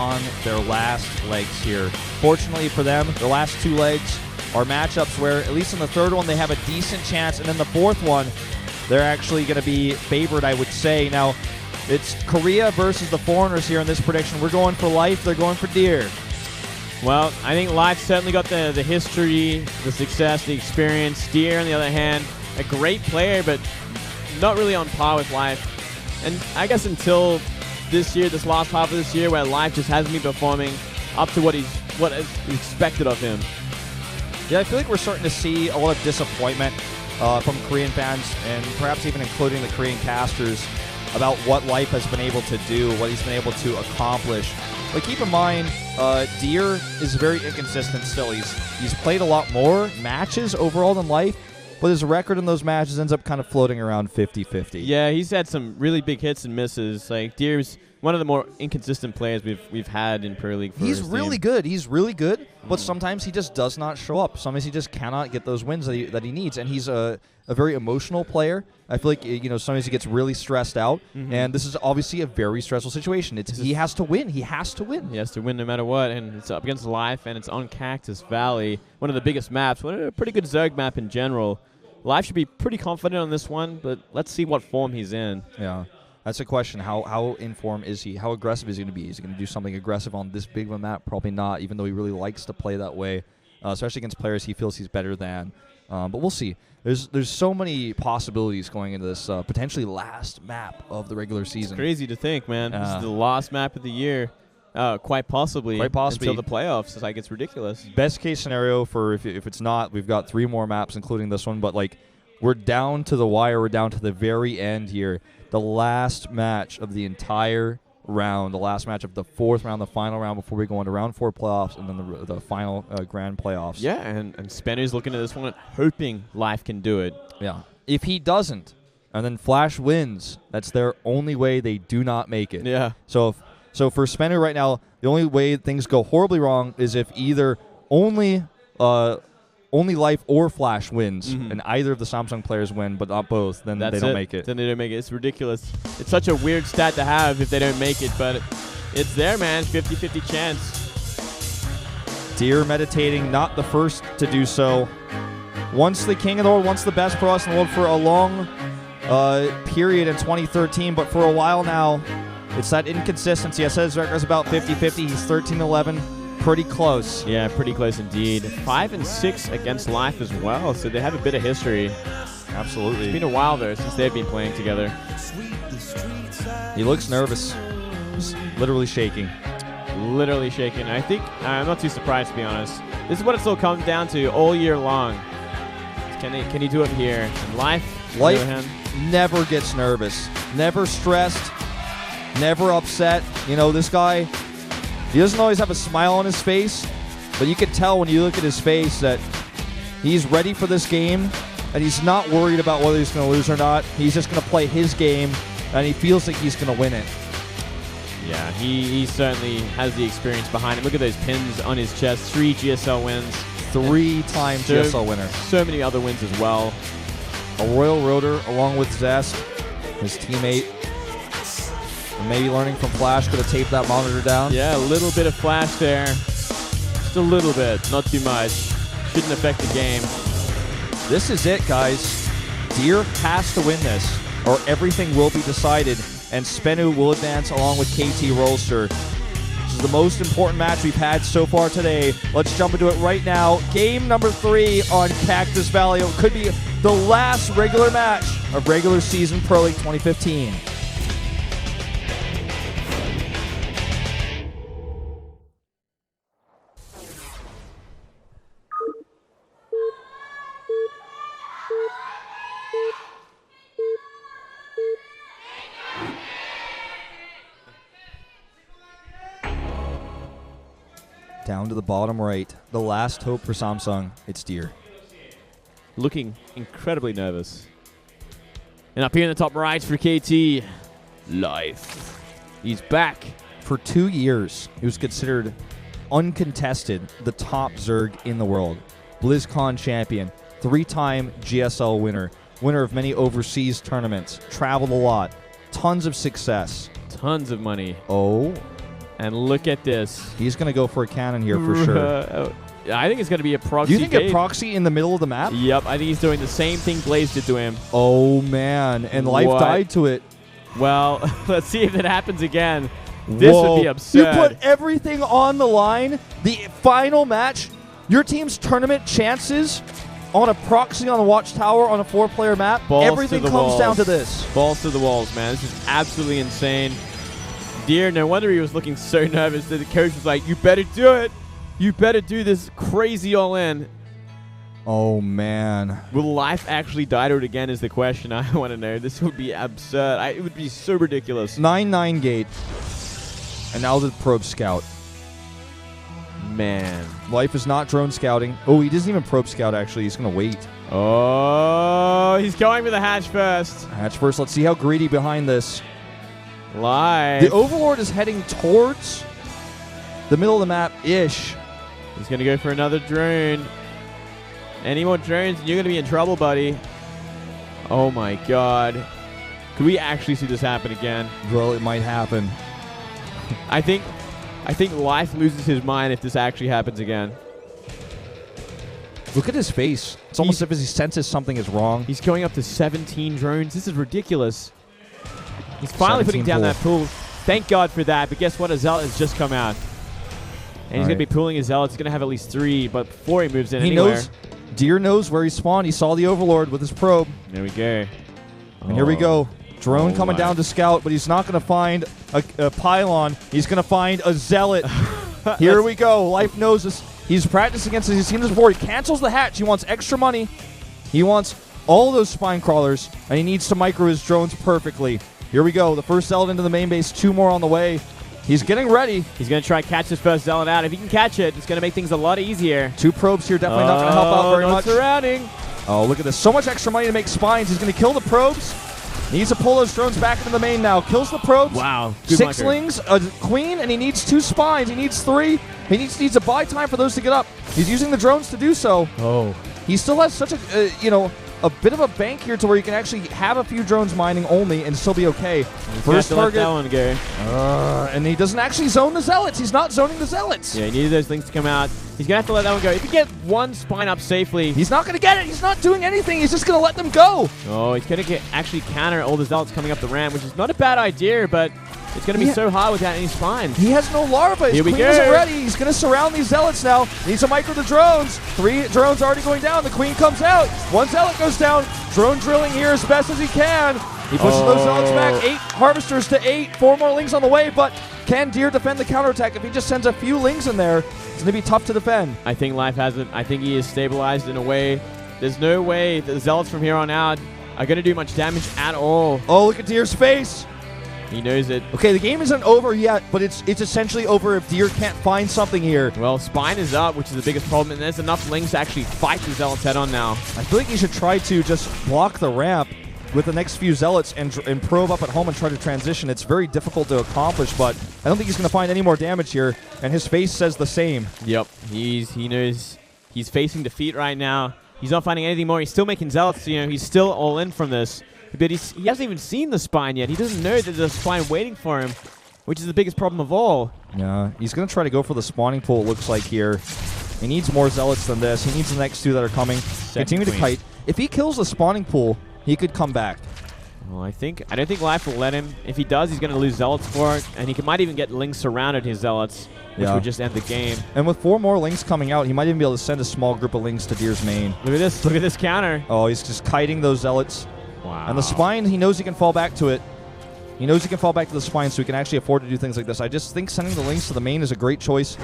on their last legs here. Fortunately for them, their last two legs are matchups where, at least in the third one, they have a decent chance, and then the fourth one, they're actually going to be favored, I would say. Now, it's Korea versus the Foreigners here in this prediction. We're going for Life. They're going for Deer. Well, I think Life certainly got the history, the success, the experience. Deer, on the other hand, a great player, but not really on par with Life. And I guess until this year, this last half of this year, where Life just hasn't been performing up to what is expected of him. Yeah, I feel like we're starting to see a lot of disappointment from Korean fans, and perhaps even including the Korean casters, about what Life has been able to do, what he's been able to accomplish. But keep in mind, Deer is very inconsistent still. He's played a lot more matches overall than Life, but his record in those matches ends up kind of floating around 50-50. Yeah, he's had some really big hits and misses. Like, Deer's one of the more inconsistent players we've had in Pro League. He's really good. He's really good, but sometimes he just does not show up. Sometimes he just cannot get those wins that he needs, and he's a very emotional player. I feel like, sometimes he gets really stressed out, and this is obviously a very stressful situation. He has to win. He has to win. He has to win no matter what, and it's up against Life, and it's on Cactus Valley, one of the biggest maps, a pretty good Zerg map in general. Life should be pretty confident on this one, but let's see what form he's in. Yeah, that's a question. How in form is he? How aggressive is he going to be? Is he going to do something aggressive on this big of a map? Probably not, even though he really likes to play that way, especially against players he feels he's better than. But we'll see. There's so many possibilities going into this potentially last map of the regular season. It's crazy to think, man. This is the last map of the year. Quite possibly until the playoffs. It's like, it's ridiculous. Best case scenario for if it's not, we've got 3 more maps, including this one. But we're down to the wire. We're down to the very end here. The last match of the entire round, the last match of the 4th round, the final round before we go into round 4 playoffs, and then the final grand playoffs. Yeah, and Spennu's looking at this one, hoping Life can do it. Yeah. If he doesn't, and then Flash wins, that's their only way they do not make it. Yeah. So for Spennu right now, the only way things go horribly wrong is if either only Life or Flash wins, and either of the Samsung players win, but not both, then they don't make it. Then they don't make it. It's ridiculous. It's such a weird stat to have if they don't make it, but it's there, man. 50-50 chance. Deer meditating, not the first to do so. Once the king of the world, once the best pro in the world for a long period in 2013, but for a while now, it's that inconsistency. I said his record is about 50-50. He's 13-11. Pretty close. Yeah, pretty close indeed. 5-6 against Life as well, so they have a bit of history. Absolutely. It's been a while, though, since they've been playing together. He looks nervous. He's literally shaking. Literally shaking. I think I'm not too surprised, to be honest. This is what it's all comes down to all year long. Can he do it here? And Life never gets nervous. Never stressed. Never upset. This guy, he doesn't always have a smile on his face, but you can tell when you look at his face that he's ready for this game, and he's not worried about whether he's going to lose or not. He's just going to play his game, and he feels like he's going to win it. Yeah, he certainly has the experience behind him. Look at those pins on his chest. 3 GSL wins. 3-time GSL winner. So many other wins as well. A Royal Rotor along with Zest, his teammate. And maybe learning from Flash, could have taped that monitor down. Yeah, a little bit of Flash there. Just a little bit, not too much. Shouldn't affect the game. This is it, guys. Deer has to win this, or everything will be decided, and Spennu will advance along with KT Rolster. This is the most important match we've had so far today. Let's jump into it right now. Game number 3 on Cactus Valley. It could be the last regular match of regular season Pro League 2015. Down to the bottom right, the last hope for Samsung, it's Deer. Looking incredibly nervous. And up here in the top right for KT, Life. He's back. For 2 years, he was considered uncontested the top Zerg in the world. BlizzCon champion, 3-time GSL winner, winner of many overseas tournaments, traveled a lot, tons of success. Tons of money. Oh, And look at this. He's going to go for a cannon here for sure. I think it's going to be a proxy. Do you think a proxy in the middle of the map? Yep, I think he's doing the same thing Blaze did to him. Oh, man. And Life died to it. Well, let's see if it happens again. This would be absurd. You put everything on the line. The final match, your team's tournament chances on a proxy on a watchtower on a 4-player map. Everything comes down to this. Balls to the walls, man. This is absolutely insane. Deer, no wonder he was looking so nervous that the coach was like, you better do it. You better do this crazy all-in. Oh, man. Will Life actually die to it again is the question I want to know. This would be absurd. It would be so ridiculous. 9-9 gate. And now the probe scout. Man. Life is not drone scouting. Oh, he doesn't even probe scout, actually. He's going to wait. Oh, he's going for the hatch first. Hatch first. Let's see how greedy behind this. Life. The Overlord is heading towards the middle of the map-ish. He's going to go for another drone. Any more drones, and you're going to be in trouble, buddy. Oh, my God. Could we actually see this happen again? Well, it might happen. I think Life loses his mind if this actually happens again. Look at his face. It's almost as if he senses something is wrong. He's going up to 17 drones. This is ridiculous. He's finally putting down that pool. Thank God for that. But guess what? A Zealot has just come out. And he's going to be pooling his Zealots. He's going to have at least 3, but before he moves in anywhere. Deer knows where he spawned. He saw the Overlord with his probe. There we go. And here we go. Drone coming down to scout, but he's not going to find a pylon. He's going to find a Zealot. Here we go. Life knows this. He's practiced against this. He's seen this before. He cancels the hatch. He wants extra money. He wants all those spine crawlers, and he needs to micro his drones perfectly. Here we go. The first Zealot into the main base. 2 more on the way. He's getting ready. He's going to try to catch his first Zealot out. If he can catch it, it's going to make things a lot easier. 2 probes here. Definitely not going to help out very much. Surrounding. Oh, look at this. So much extra money to make spines. He's going to kill the probes. Needs to pull those drones back into the main now. Kills the probes. Wow. 6 lings, a queen, and he needs 2 spines. He needs 3. He needs a buy time for those to get up. He's using the drones to do so. Oh. He still has such a bit of a bank here to where you can actually have a few drones mining only and still be okay. First target. Let that one go. And he doesn't actually zone the Zealots. He's not zoning the Zealots. Yeah, he needed those things to come out. He's going to have to let that one go. If he get 1 spine up safely. He's not going to get it. He's not doing anything. He's just going to let them go. Oh, he's going to actually counter all the Zealots coming up the ramp, which is not a bad idea, but it's going to be so hard without any spines. He has no larva. His queen isn't ready. He's going to surround these Zealots now. Needs to micro the drones. 3 drones already going down. The queen comes out. 1 Zealot goes down. Drone drilling here as best as he can. He pushes those Zealots back. 8 harvesters to 8. 4 more lings on the way, but can Deer defend the counterattack? If he just sends a few lings in there, it's going to be tough to defend. I think Life has it. I think he is stabilized in a way. There's no way the Zealots from here on out are going to do much damage at all. Oh, look at Deer's face. He knows it. Okay, the game isn't over yet, but it's essentially over if Deer can't find something here. Well, Spine is up, which is the biggest problem, and there's enough lings to actually fight the Zealots head on now. I feel like he should try to just block the ramp with the next few Zealots and probe up at home and try to transition. It's very difficult to accomplish, but I don't think he's going to find any more damage here, and his face says the same. Yep, he knows he's facing defeat right now. He's not finding anything more. He's still making Zealots. He's still all in from this. But he hasn't even seen the spine yet. He doesn't know that there's a spine waiting for him, which is the biggest problem of all. Yeah, he's going to try to go for the spawning pool, it looks like here. He needs more Zealots than this. He needs the next 2 that are coming. Continue to kite. If he kills the spawning pool, he could come back. Well, I don't think Life will let him. If he does, he's going to lose Zealots for it, and he might even get lings surrounded his Zealots, which would just end the game. And with 4 more lings coming out, he might even be able to send a small group of lings to Deer's main. Look at this. Look at this counter. Oh, he's just kiting those Zealots. Wow. And the spine, he knows he can fall back to it. He knows he can fall back to the spine, so he can actually afford to do things like this. I just think sending the lings to the main is a great choice.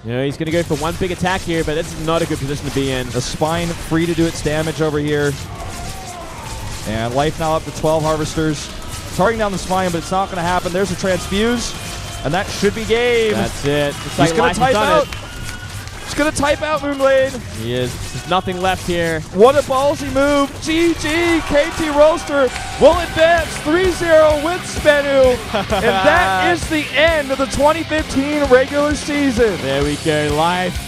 Yeah, he's going to go for 1 big attack here, but this is not a good position to be in. The spine free to do its damage over here. And Life now up to 12 harvesters. Targeting down the spine, but it's not going to happen. There's a transfuse, and that should be game. That's it. He's going to type out. He's going to type out Moonblade. He is. There's nothing left here. What a ballsy move. GG. KT Roaster will advance 3-0 with Spenu. And that is the end of the 2015 regular season. There we go. Life.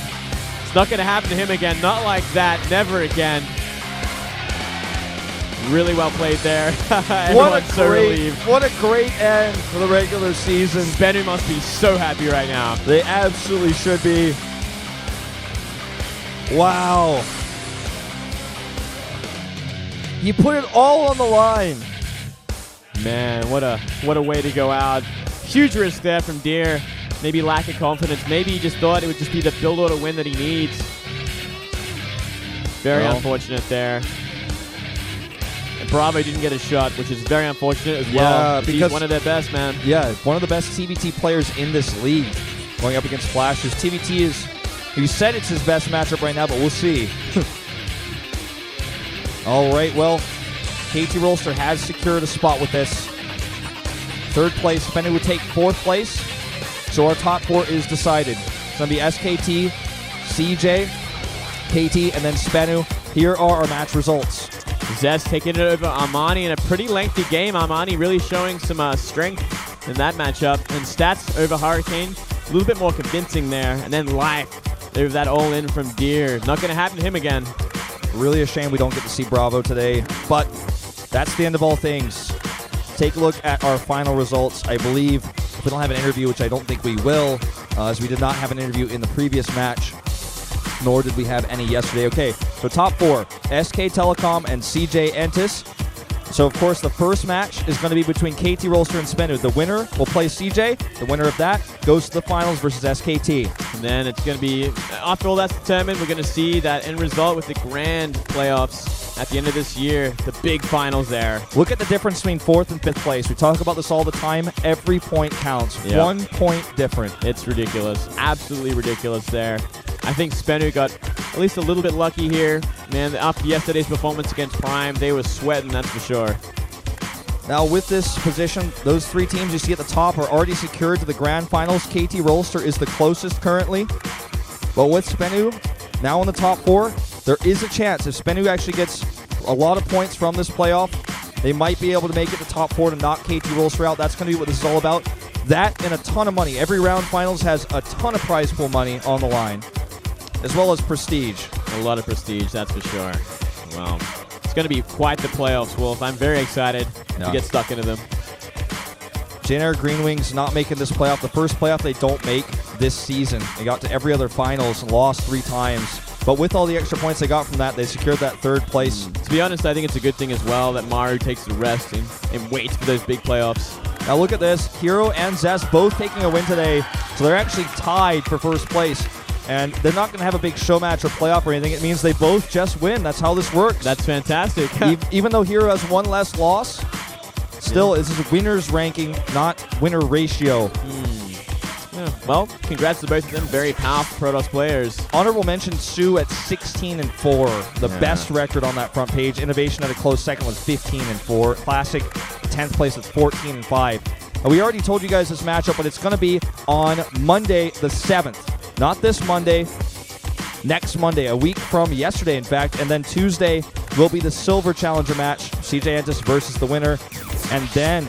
It's not going to happen to him again. Not like that. Never again. Really well played there. What Everyone's so relieved. what a great end for the regular season. Spenu must be so happy right now. They absolutely should be. Wow. You put it all on the line. Man, what a way to go out. Huge risk there from Deer. Maybe lack of confidence. Maybe he just thought it would just be the build order win that he needs. Very unfortunate there. And Bravo didn't get a shot, which is very unfortunate as well. Because he's one of their best, man. Yeah, one of the best TVT players in this league going up against Flashers. TVT is, he said it's his best matchup right now, but we'll see. All right, well, KT Rolster has secured a spot with this. Third place, Spenu would take fourth place. So our top four is decided. It's going to be SKT, CJ, KT, and then Spenu. Here are our match results. Zest taking it over Armani in a pretty lengthy game. Armani really showing some strength in that matchup. And Stats over Hurricane, a little bit more convincing there. And then Life, over that all-in from Deer. Not going to happen to him again. Really a shame we don't get to see Bravo today. But that's the end of all things. Take a look at our final results. I believe if we don't have an interview, which I don't think we will, as we did not have an interview in the previous match, nor did we have any yesterday. Okay, so top four, SK Telecom and CJ Entis. So, of course, the first match is going to be between KT Rolster and Spenu. The winner will play CJ. The winner of that goes to the finals versus SKT. And then it's going to be, after all that's determined, we're going to see that end result with the grand playoffs at the end of this year. The big finals there. Look at the difference between fourth and fifth place. We talk about this all the time. Every point counts. Yep. 1 point different. It's ridiculous. Absolutely ridiculous there. I think Spenu got at least a little bit lucky here. Man, after yesterday's performance against Prime, they were sweating, that's for sure. Now, with this position, those three teams you see at the top are already secured to the grand finals. KT Rolster is the closest currently. But with Spenu now in the top four, there is a chance if Spenu actually gets a lot of points from this playoff, they might be able to make it to top four to knock KT Rolster out. That's going to be what this is all about. That and a ton of money. Every round finals has a ton of prize pool money on the line, as well as prestige. A lot of prestige, that's for sure. Well, it's going to be quite the playoffs, Wolf. I'm very excited to get stuck into them. JNR Green Wings not making this playoff. The first playoff they don't make this season. They got to every other finals and lost 3 times. But with all the extra points they got from that, they secured that third place. To be honest, I think it's a good thing as well that Maru takes the rest and waits for those big playoffs. Now look at this. Hero and Zest both taking a win today. So they're actually tied for first place. And they're not going to have a big show match or playoff or anything. It means they both just win. That's how this works. That's fantastic. Even though Hero has one less loss, still, this is a winner's ranking, not winner ratio. Yeah. Well, congrats to both of them. Very powerful Protoss players. Honorable mention, Sue at 16-4. The best record on that front page. Innovation at a close second was 15-4. Classic, 10th place with 14-5. We already told you guys this matchup, but it's going to be on Monday the 7th. Not this Monday, next Monday, a week from yesterday, in fact. And then Tuesday will be the Silver Challenger match, CJ Entis versus the winner. And then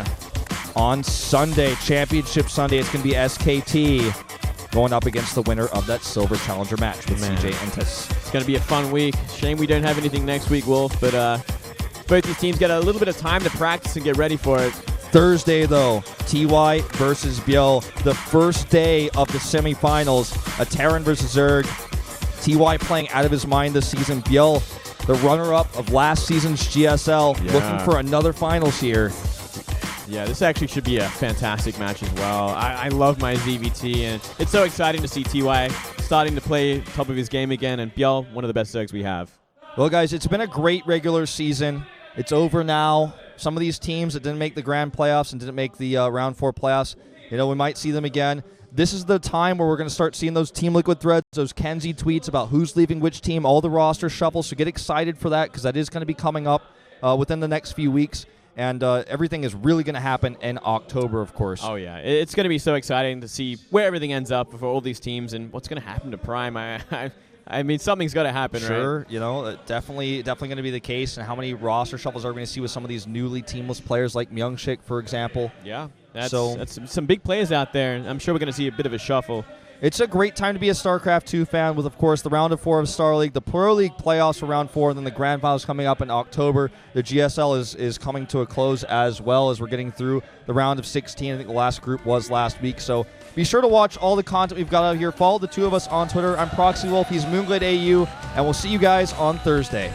on Sunday, Championship Sunday, it's going to be SKT going up against the winner of that Silver Challenger match with CJ Entis. It's going to be a fun week. Shame we don't have anything next week, Wolf, but both these teams get a little bit of time to practice and get ready for it. Thursday, though, TY versus Biel. The first day of the semifinals. A Terran versus Zerg. TY playing out of his mind this season. Biel, the runner-up of last season's GSL, looking for another finals here. Yeah, this actually should be a fantastic match as well. I love my ZVT, and it's so exciting to see TY starting to play top of his game again, and Biel, one of the best Zergs we have. Well, guys, it's been a great regular season. It's over now. Some of these teams that didn't make the grand playoffs and didn't make the round 4 playoffs, we might see them again. This is the time where we're going to start seeing those Team Liquid threads, those Kenzie tweets about who's leaving which team, all the roster shuffles. So get excited for that, because that is going to be coming up within the next few weeks. And everything is really going to happen in October, of course. Oh, yeah. It's going to be so exciting to see where everything ends up for all these teams and what's going to happen to Prime. I mean, something's got to happen, sure, right? Sure, definitely going to be the case. And how many roster shuffles are we going to see with some of these newly teamless players like Myungshik, for example? Yeah, that's some big players out there. I'm sure we're going to see a bit of a shuffle. It's a great time to be a StarCraft 2 fan with, of course, the round of 4 of Star League, the Pro League playoffs for round 4, and then the Grand Finals coming up in October. The GSL is coming to a close as well as we're getting through the round of 16. I think the last group was last week. So be sure to watch all the content we've got out here. Follow the two of us on Twitter. I'm Proxy Wolf. He's Moonglade AU, and we'll see you guys on Thursday.